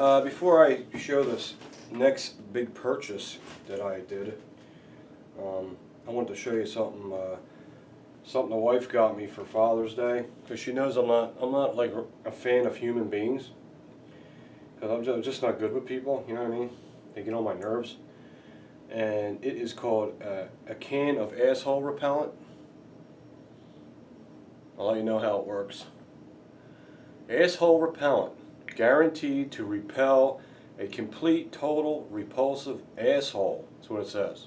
Before I show this next big purchase that I did, I wanted to show you something. Something the wife got me for Father's Day, because she knows I'm not like a fan of human beings, because I'm just not good with people. You know what I mean? They get on my nerves. And it is called a can of asshole repellent. I'll let you know how it works. Asshole repellent, guaranteed to repel a complete, total, repulsive asshole. That's what it says.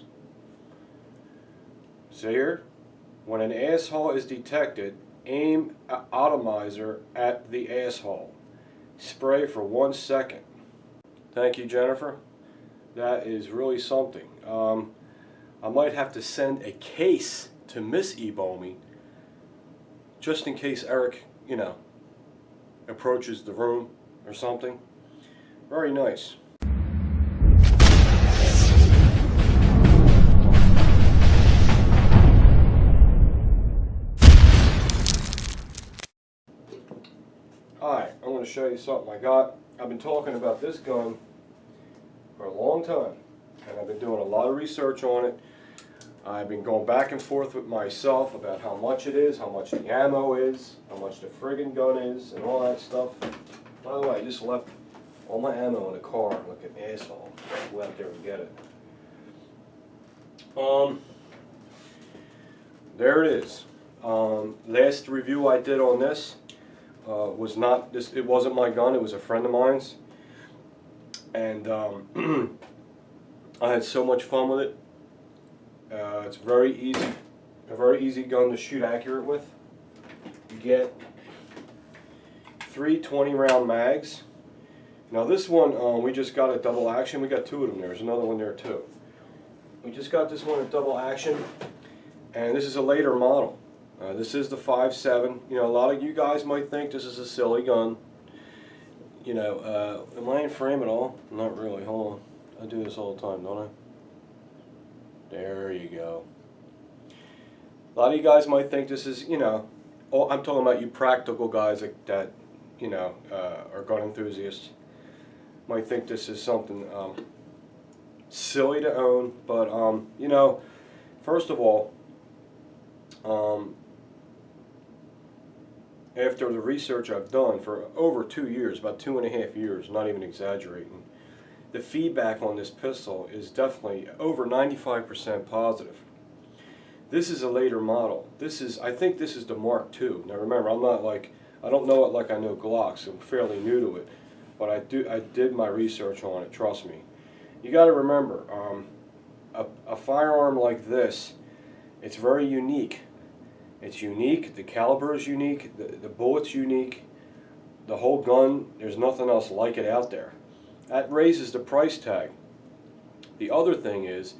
See here? When an asshole is detected, aim an atomizer at the asshole. Spray for 1 second. Thank you, Jennifer. That is really something. I might have to send a case to Miss Ebomi, just in case Eric, you know, approaches the room or something. Very nice. Alright, I'm going to show you something I got. I've been talking about this gun for a long time, and I've been doing a lot of research on it. I've been going back and forth with myself about how much it is, how much the ammo is, how much the friggin' gun is, and all that stuff. By the way, I just left all my ammo in the car. Look at asshole. Go out there and get it. There it is. Last review I did on this was not this. It wasn't my gun. It was a friend of mine's, and I had so much fun with it. It's very easy gun to shoot accurate with. You get 3 20-round mags. Now this one, we just got a double action. We got 2 of them. There's another one there too. We just got this one a double action, and this is a later model. This is the 5.7. You know, a lot of you guys might think this is a silly gun. You know, am I in frame at all? Not really. Hold on. I do this all the time, don't I? There you go. A lot of you guys might think this is, you know, I'm talking about you practical guys that you know, are gun enthusiasts. Might think this is something silly to own, but you know, first of all, after the research I've done for over 2 years, about 2.5 years, not even exaggerating, the feedback on this pistol is definitely over 95% positive. This is a later model. I think this is the Mark II. Now remember, I don't know it like I know Glocks. I'm fairly new to it, but I did my research on it. Trust me. You got to remember, a firearm like this, it's very unique. It's unique. The caliber is unique. The bullet's unique. The whole gun. There's nothing else like it out there. That raises the price tag. The other thing is,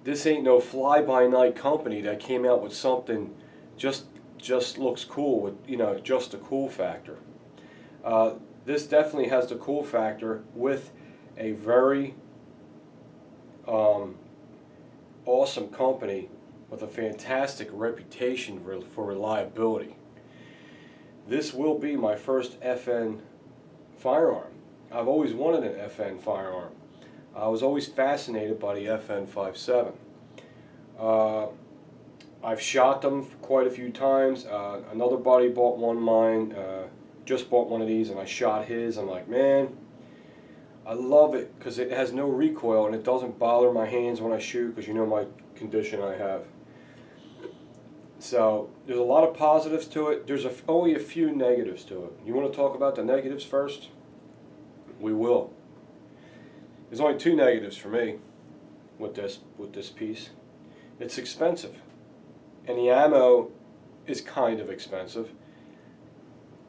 this ain't no fly-by-night company that came out with something just looks cool with, you know, just the cool factor. This definitely has the cool factor with a very awesome company with a fantastic reputation for reliability. This will be my first FN firearm. I've always wanted an FN firearm. I was always fascinated by the FN 5.7. I've shot them quite a few times. Another buddy bought one of mine, just bought one of these, and I shot his. I'm like, man, I love it because it has no recoil and it doesn't bother my hands when I shoot, because you know my condition I have. So there's a lot of positives to it. There's only a few negatives to it. You want to talk about the negatives first? We will. There's only 2 negatives for me with this piece. It's expensive, and the ammo is kind of expensive,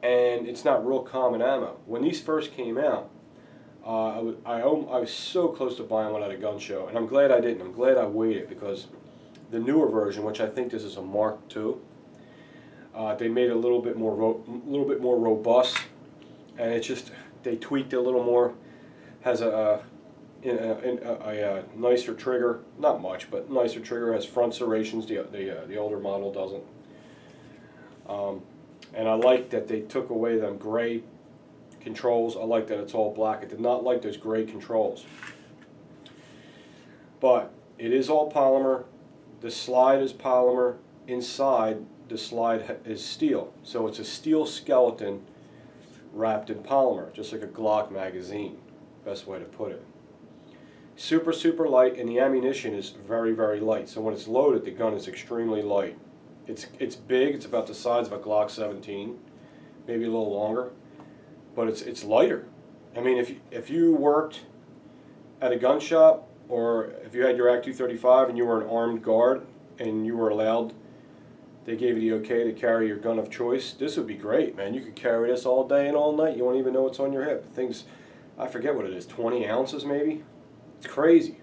and it's not real common ammo. When these first came out, I was so close to buying one at a gun show, and I'm glad I didn't. I'm glad I waited, because the newer version, which I think this is a Mark II, they made it a little bit more robust, and it just, they tweaked it a little more. Has a nicer trigger, not much, but nicer trigger. Has front serrations. The older model doesn't. And I like that they took away them gray controls. I like that it's all black. I did not like those gray controls. But it is all polymer. The slide is polymer. Inside, the slide is steel. So it's a steel skeleton wrapped in polymer, just like a Glock magazine. Best way to put it. Super, super light, and the ammunition is very, very light. So when it's loaded, the gun is extremely light. It's big. It's about the size of a Glock 17, maybe a little longer, but it's lighter. I mean, if you worked at a gun shop, or if you had your Act 235 and you were an armed guard and you were allowed, they gave you the okay to carry your gun of choice, this would be great, man. You could carry this all day and all night. You won't even know what's on your hip. Things, I forget what it is, 20 ounces maybe? It's crazy.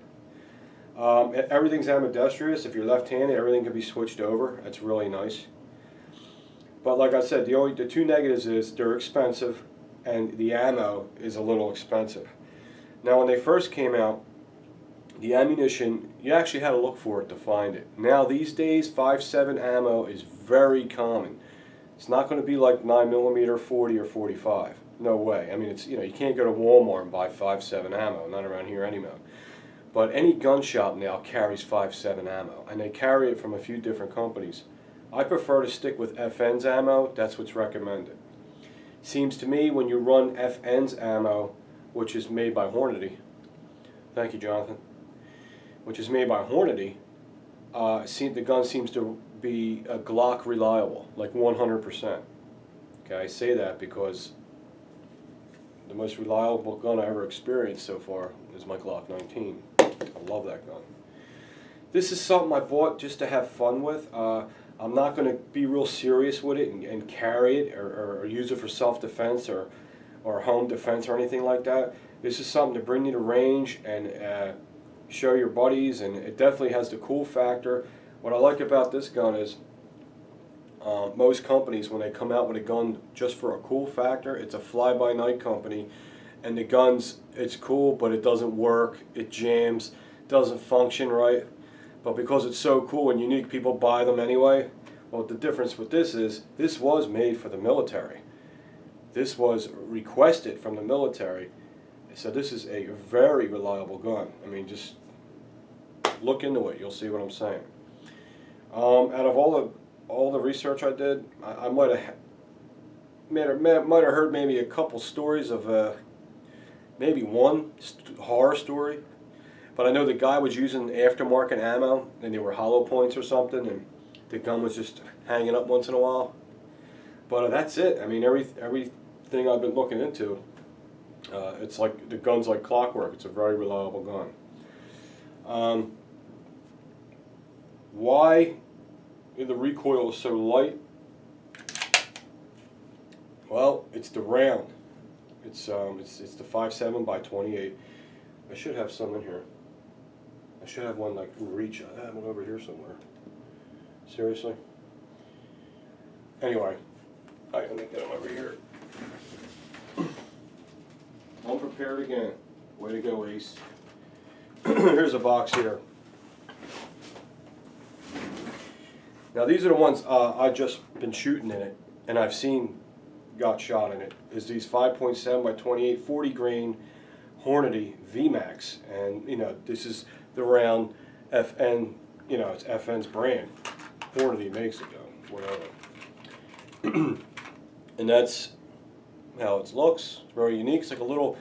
Everything's ambidextrous. If you're left-handed, everything can be switched over. That's really nice. But like I said, the two negatives is they're expensive, and the ammo is a little expensive. Now, when they first came out, the ammunition, you actually had to look for it to find it. Now these days, 5.7 ammo is very common. It's not going to be like 9mm 40 or 45. No way. I mean, it's, you can't go to Walmart and buy 5.7 ammo. Not around here anymore. But any gun shop now carries 5.7 ammo, and they carry it from a few different companies. I prefer to stick with FN's ammo. That's what's recommended. Seems to me when you run FN's ammo, which is made by Hornady, thank you, Jonathan, which is made by Hornady, the gun seems to be a Glock reliable, like 100%. Okay, I say that because the most reliable gun I ever experienced so far is my Glock 19. I love that gun. This is something I bought just to have fun with. I'm not going to be real serious with it and carry it or use it for self-defense or home defense or anything like that. This is something to bring you to range and show your buddies, and it definitely has the cool factor. What I like about this gun is most companies, when they come out with a gun just for a cool factor, it's a fly-by-night company, and the guns, it's cool, but it doesn't work, it jams, doesn't function right. But because it's so cool and unique, people buy them anyway. Well, the difference with this is, this was made for the military. This was requested from the military. So this is a very reliable gun. I mean, just look into it, you'll see what I'm saying. Out of all the research I did, I might have heard maybe a couple stories of maybe one horror story, but I know the guy was using aftermarket ammo, and they were hollow points or something, and the gun was just hanging up once in a while. But that's it. I mean, everything I've been looking into, it's like the gun's like clockwork. It's a very reliable gun. Why the recoil is so light? Well, it's the round. It's the 5.7x28. I should have some in here. I should have one like in reach. I have one over here somewhere. Seriously. Anyway, let me get them over here. Unprepared again. Way to go, Ace. Here's a box here. Now these are the ones I've just been shooting in it, and I've seen got shot in it. Is these 5.7x28 40 grain Hornady VMAX, and this is the round FN. It's FN's brand. Hornady makes it though, whatever. And that's how it looks. It's very unique. It's like a little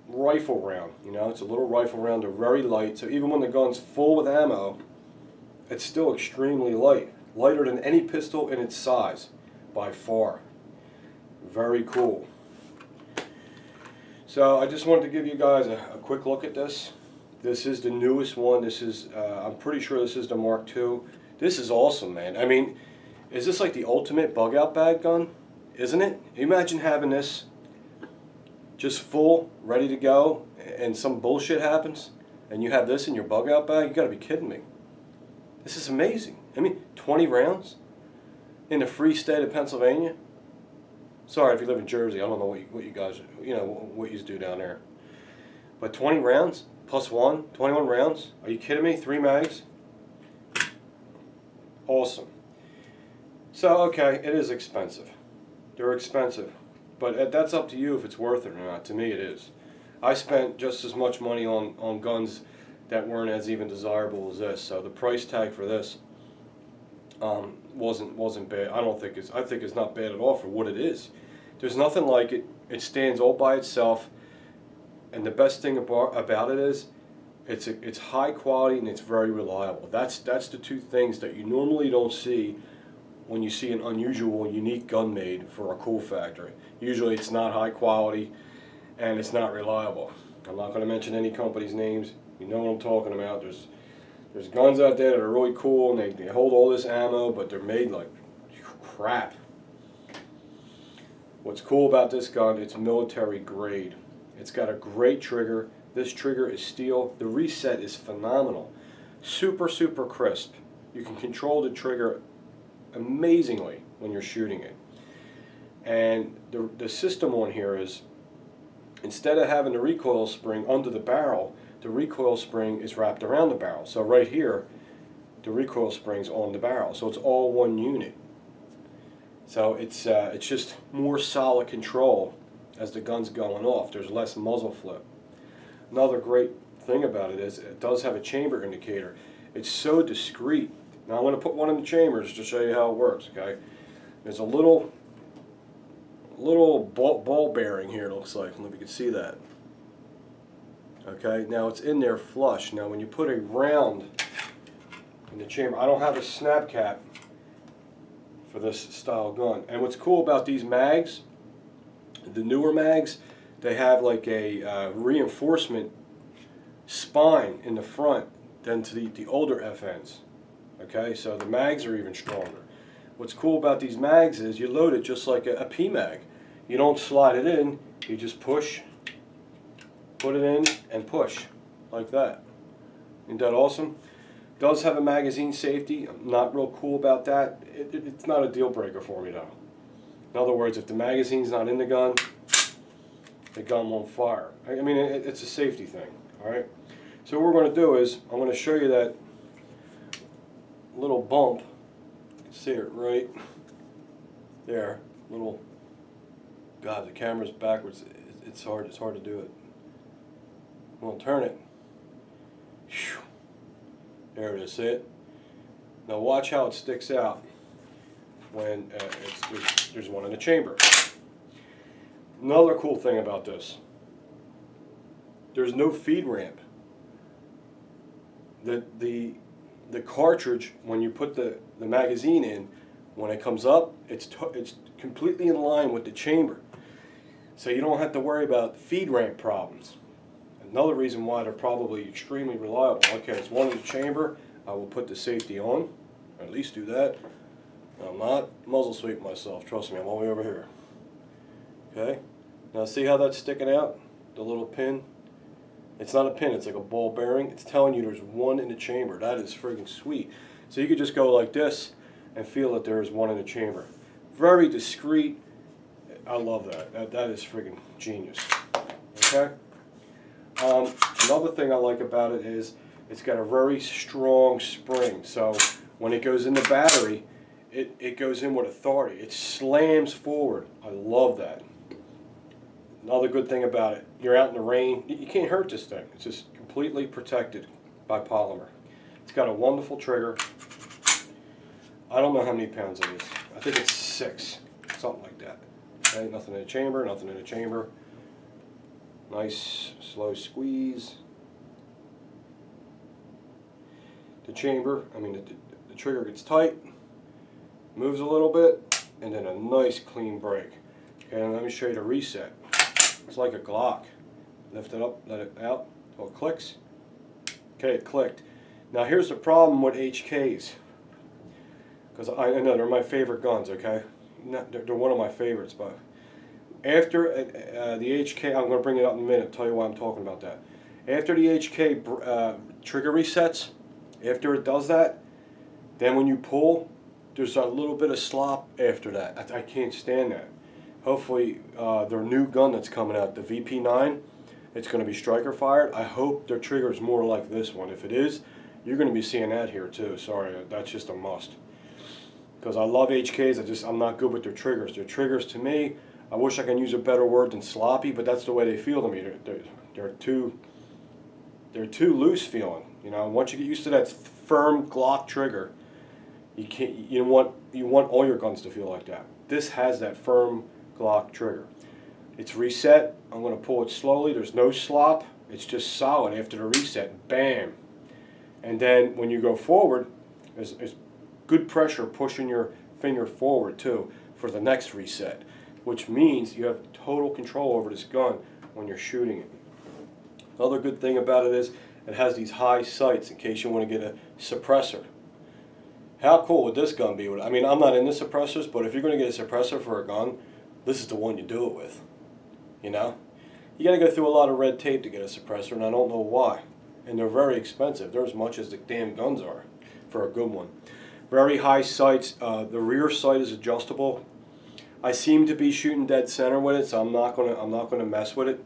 rifle round. It's a little rifle round. They're very light. So even when the gun's full with ammo, it's still extremely light. Lighter than any pistol in its size, by far. Very cool. So I just wanted to give you guys a quick look at this. This is the newest one. This is, I'm pretty sure this is the Mark II. This is awesome, man. I mean, is this like the ultimate bug out bag gun? Isn't it? Imagine having this just full, ready to go, and some bullshit happens, and you have this in your bug out bag? You gotta be kidding me. This is amazing. I mean, 20 rounds in the free state of Pennsylvania. Sorry if you live in Jersey. I don't know what you guys, what you do down there. But 20 rounds plus 21 rounds. Are you kidding me? 3 mags. Awesome. So okay, it is expensive. They're expensive. But that's up to you if it's worth it or not. To me, it is. I spent just as much money on guns that weren't as even desirable as this. So the price tag for this wasn't bad. I think it's not bad at all for what it is. There's nothing like it. It stands all by itself, and the best thing about it is it's high quality and it's very reliable. That's the two things that you normally don't see when you see an unusual, unique gun made for a cool factory. Usually it's not high quality and it's not reliable. I'm not going to mention any company's names. You know what I'm talking about. There's guns out there that are really cool and they hold all this ammo, but they're made like crap. What's cool about this gun, it's military grade. It's got a great trigger. This trigger is steel. The reset is phenomenal. Super, super crisp. You can control the trigger amazingly when you're shooting it. And the system on here is, instead of having the recoil spring under the barrel, the recoil spring is wrapped around the barrel. So right here, the recoil spring's on the barrel. So it's all one unit. So it's just more solid control as the gun's going off. There's less muzzle flip. Another great thing about it is it does have a chamber indicator. It's so discreet. Now I'm going to put one in the chambers to show you how it works. Okay, there's a little ball bearing here. It looks like. I don't know if you can see that. Okay, now it's in there flush. Now when you put a round in the chamber, I don't have a snap cap for this style gun. And what's cool about these mags, the newer mags, they have like a reinforcement spine in the front than to the older FNs. Okay, so the mags are even stronger. What's cool about these mags is you load it just like a P mag. You don't slide it in, you just push, put it in, and push, like that. Isn't that awesome? Does have a magazine safety. I'm not real cool about that. It's not a deal breaker for me though. In other words, if the magazine's not in the gun won't fire. I mean, it's a safety thing, all right? So what we're going to do is, I'm going to show you that little bump. You can see it right there. Little, God, the camera's backwards. It's hard to do it. I'm going to turn it. Whew. There it is, see it? Now watch how it sticks out when there's one in the chamber. Another cool thing about this, there's no feed ramp. The cartridge, when you put the magazine in, when it comes up, it's completely in line with the chamber. So you don't have to worry about feed ramp problems. Another reason why they're probably extremely reliable. Okay, it's one in the chamber. I will put the safety on, or at least do that. I'm not muzzle sweeping myself. Trust me, I'm all the way over here. Okay, now see how that's sticking out? The little pin. It's not a pin, it's like a ball bearing. It's telling you there's one in the chamber. That is friggin' sweet. So you could just go like this and feel that there is one in the chamber. Very discreet. I love that. That is friggin' genius. Okay? Another thing I like about it is it's got a very strong spring. So when it goes in the battery, it goes in with authority. It slams forward. I love that. Another good thing about it, you're out in the rain, you can't hurt this thing. It's just completely protected by polymer. It's got a wonderful trigger. I don't know how many pounds it is. I think it's 6, something like that. Okay, nothing in the chamber, nothing in the chamber. Nice slow squeeze. The chamber, the trigger gets tight, moves a little bit, and then a nice clean break. Okay, and let me show you the reset. It's like a Glock. Lift it up, let it out, till it clicks. Okay, it clicked. Now here's the problem with HKs. Because I know they're my favorite guns, okay? They're one of my favorites, but after the HK, I'm going to bring it up in a minute, tell you why I'm talking about that. After the HK trigger resets, after it does that, then when you pull, there's a little bit of slop after that. I can't stand that. Hopefully their new gun that's coming out, the VP9, it's going to be striker fired. I hope their trigger is more like this one. If it is, you're going to be seeing that here too. Sorry, that's just a must. Because I love HKs, I'm not good with their triggers. Their triggers to me I wish I can use a better word than sloppy, but that's the way they feel to me. They're too loose feeling. You know, once you get used to that firm Glock trigger, you can't. You want all your guns to feel like that. This has that firm Glock trigger. It's reset. I'm going to pull it slowly. There's no slop. It's just solid after the reset. Bam. And then when you go forward, there's good pressure pushing your finger forward too for the next reset, which means you have total control over this gun when you're shooting it. Another good thing about it is it has these high sights in case you want to get a suppressor. How cool would this gun be? I mean, I'm not into suppressors, but if you're going to get a suppressor for a gun, this is the one you do it with. You know? You got to go through a lot of red tape to get a suppressor, and I don't know why. And they're very expensive. They're as much as the damn guns are for a good one. Very high sights. The rear sight is adjustable. I seem to be shooting dead center with it, so I'm not gonna mess with it.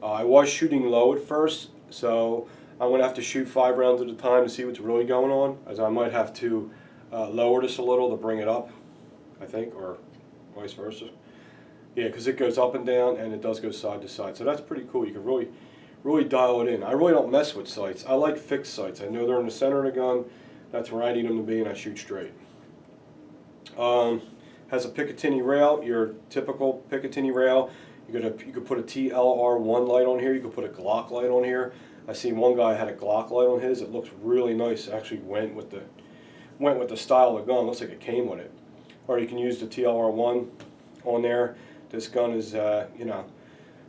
I was shooting low at first, so I'm gonna have to shoot 5 rounds at a time to see what's really going on. As I might have to lower this a little to bring it up, I think, or vice versa. Yeah, because it goes up and down, and it does go side to side. So that's pretty cool. You can really dial it in. I really don't mess with sights. I like fixed sights. I know they're in the center of the gun. That's where I need them to be, and I shoot straight. Has a Picatinny rail, your typical Picatinny rail. You could put a TLR1 light on here. You could put a Glock light on here. I seen one guy had a Glock light on his. It looks really nice. It actually went with the style of the gun. Looks like it came with it. Or you can use the TLR1 on there. This gun is, you know,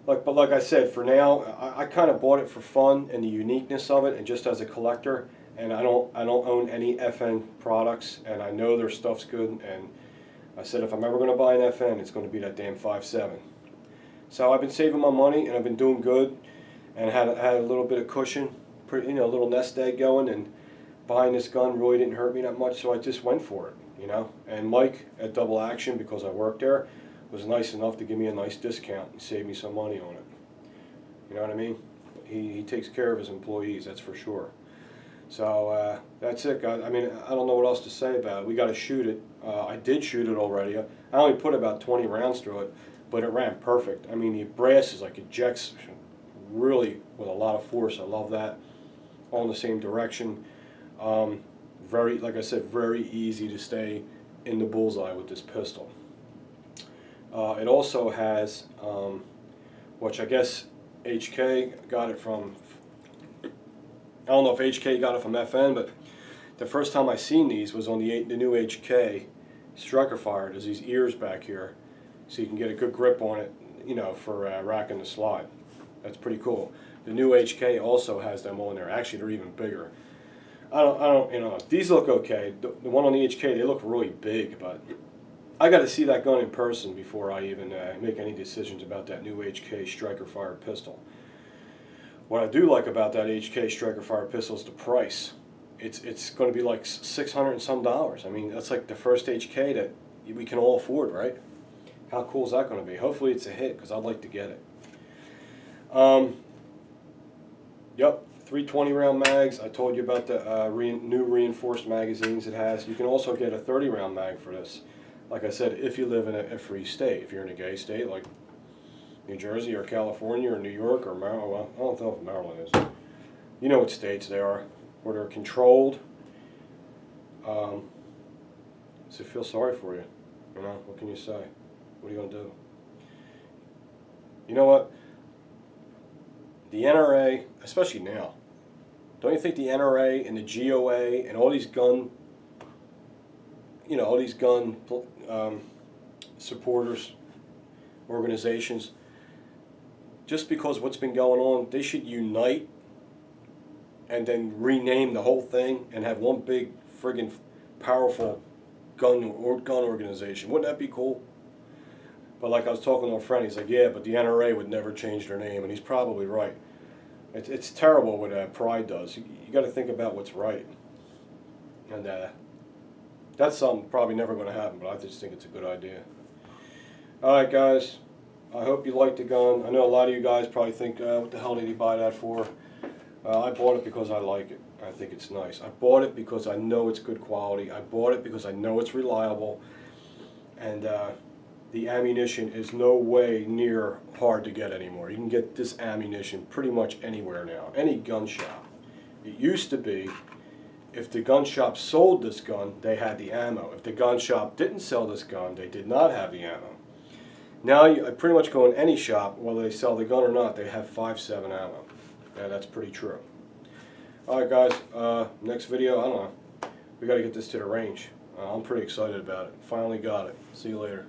but like I said, for now, I kind of bought it for fun and the uniqueness of it, and just as a collector. And I don't own any FN products, and I know their stuff's good. And I said if I'm ever going to buy an FN, it's going to be that damn 5.7. So I've been saving my money, and I've been doing good, and had a little bit of cushion, you know, a little nest egg going, and buying this gun really didn't hurt me that much, so I just went for it, you know. And Mike at Double Action, because I worked there, was nice enough to give me a nice discount and save me some money on it. You know what I mean? He takes care of his employees, that's for sure. So that's it, guys. I mean, I don't know what else to say about it. We got to shoot it. I did shoot it already. I only put about 20 rounds through it, but it ran perfect. I mean, the brass is like ejects really with a lot of force. I love that. All in the same direction. Very, like I said, very easy to stay in the bullseye with this pistol. It also has, which I guess HK got it from. I don't know if HK got it from FN, but the first time I seen these was on the new HK striker fire. There's these ears back here, so you can get a good grip on it, you know, for racking the slide. That's pretty cool. The new HK also has them on there. Actually, they're even bigger. I don't, you know, these look okay. The one on the HK, they look really big, but I got to see that gun in person before I even make any decisions about that new HK striker fire pistol. What I do like about that HK striker fire pistol is the price. It's going to be like $600 and some. I mean, that's like the first HK that we can all afford, right? How cool is that going to be? Hopefully it's a hit, because I'd like to get it. Yep, 320 round mags. I told you about the new reinforced magazines it has. You can also get a 30 round mag for this. Like I said, if you live in a free state. If you're in a gay state like New Jersey or California or New York or Maryland. Well, I don't know if Maryland is. You know what states they are, where they're controlled. So I feel sorry for you. You know, what can you say? What are you going to do? You know what? The NRA, especially now, don't you think the NRA and the GOA and all these gun, you know, all these gun supporters, organizations, just because what's been going on, they should unite and then rename the whole thing and have one big friggin' powerful gun organization. Wouldn't that be cool? But like I was talking to a friend, he's like, yeah, but the NRA would never change their name, and he's probably right. It's terrible what Pride does. You got to think about what's right. And that's something probably never going to happen, but I just think it's a good idea. Alright guys, I hope you like the gun. I know a lot of you guys probably think, what the hell did he buy that for? I bought it because I like it. I think it's nice. I bought it because I know it's good quality. I bought it because I know it's reliable. And the ammunition is no way near hard to get anymore. You can get this ammunition pretty much anywhere now, any gun shop. It used to be, if the gun shop sold this gun, they had the ammo. If the gun shop didn't sell this gun, they did not have the ammo. Now I pretty much go in any shop, whether they sell the gun or not, they have 5.7 ammo. Yeah, that's pretty true. Alright guys, next video, I don't know. We got to get this to the range. I'm pretty excited about it. Finally got it. See you later.